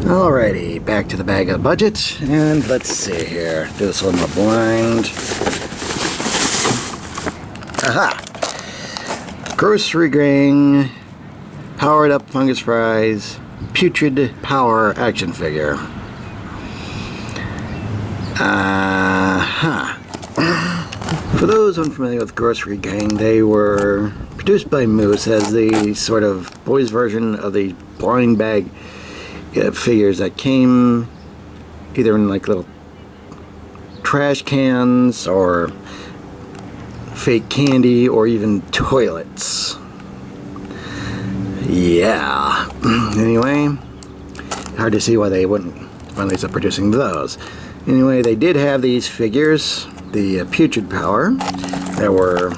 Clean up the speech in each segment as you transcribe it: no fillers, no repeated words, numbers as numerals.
Alrighty, back to the bag of budget, and let's see here. Do this a little more blind. Aha! Grocery gang, powered up fungus fries, putrid power action figure. For those unfamiliar with Grocery Gang, they were produced by Moose as the sort of boys' version of the blind bag figures that came either in like little trash cans or fake candy or even toilets. Yeah. Anyway, hard to see why they wouldn't finally start producing those. Anyway, they did have these figures, the Putrid Power. There were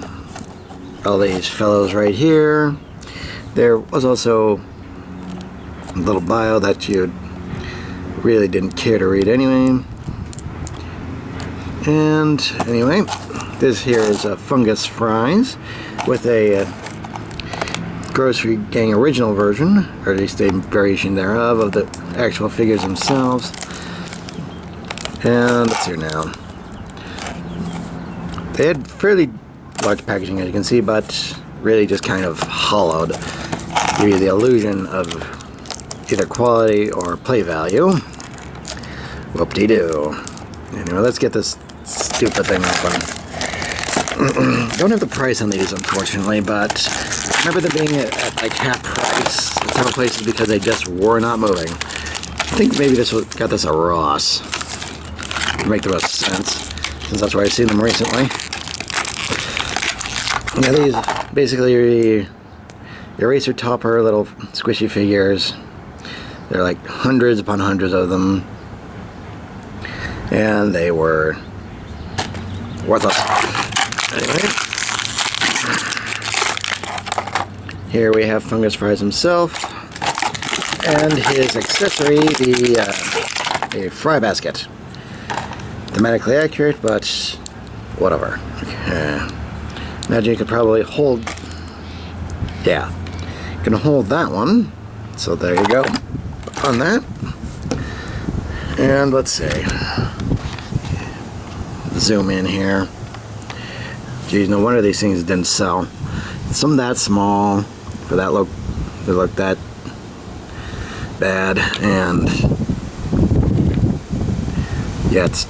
all these fellows right here. There was also a little bio that you really didn't care to read anyway. And anyway, this here is a fungus fries with a Grocery Gang original version, or at least a variation thereof, of the actual figures themselves. And let's see now. They had fairly large packaging, as you can see, but really just kind of hollowed, give you the illusion of either quality or play value. Whoop-de-doo. Anyway, let's get this stupid thing open. Don't have the price on these, unfortunately, but I remember them being at like half price at several places because they just were not moving. I think maybe got this at Ross. To make the most sense, since that's where I've seen them recently. Now these basically eraser topper little squishy figures. They're like hundreds upon hundreds of them, and they were worthless. Anyway, here we have Fungus Fries himself and his accessory, the fry basket. Thematically accurate, but whatever. Okay. Imagine you could probably hold. Yeah, you can hold that one. So there you go. On that, and let's see. Zoom in here. Geez, no wonder these things didn't sell. Some that small for that look. They look that bad, and yeah, it's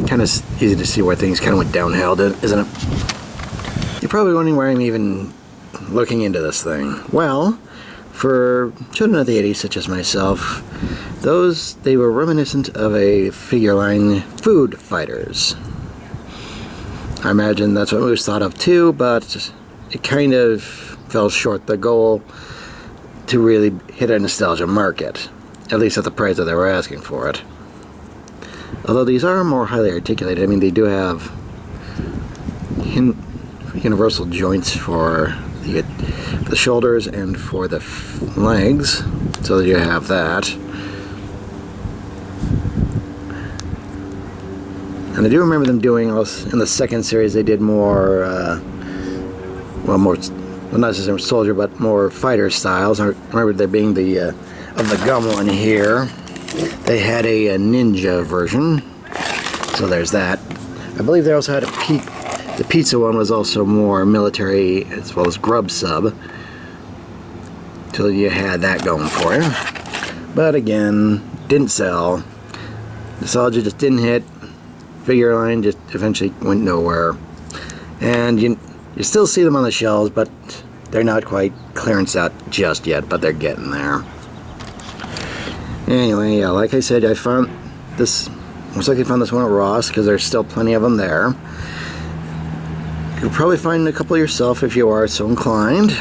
kind of easy to see where things kind of went downhill, isn't it? You're probably wondering why I'm even looking into this thing. Well, for children of the 80s, such as myself, they were reminiscent of a figure line, Food Fighters. I imagine that's what Moose thought of too, but it kind of fell short the goal to really hit a nostalgia market, at least at the price that they were asking for it. Although these are more highly articulated, I mean, they do have universal joints for the shoulders and for the legs, so that you have that. And I do remember them doing, in the second series, they did more, well, not necessarily soldier, but more fighter styles. I remember there being of the gum one here. They had a ninja version, so there's that. I believe they also had the pizza one was also more military as well as grub sub. So you had that going for you. But again, didn't sell. Nostalgia just didn't hit. Figure line just eventually went nowhere. And you still see them on the shelves, but they're not quite clearance out just yet, but they're getting there. Anyway, yeah, like I said, I found this, most likely found this one at Ross, because there's still plenty of them there. You'll probably find a couple yourself if you are so inclined.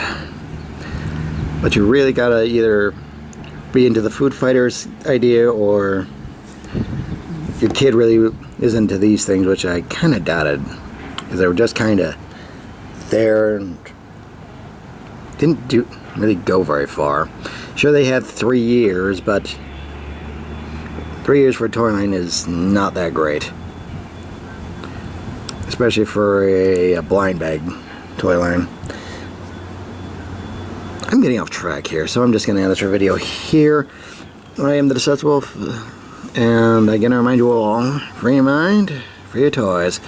But you really gotta either be into the Food Fighters idea, or your kid really is into these things, which I kind of doubted, because they were just kind of there and didn't really go very far. Sure, they had 3 years, but 3 years for a toy line is not that great, especially for a blind bag toy line. I'm getting off track here, so I'm just going to end this video here. I am the Deceptiwolf, and again I remind you all, free your mind, free your toys.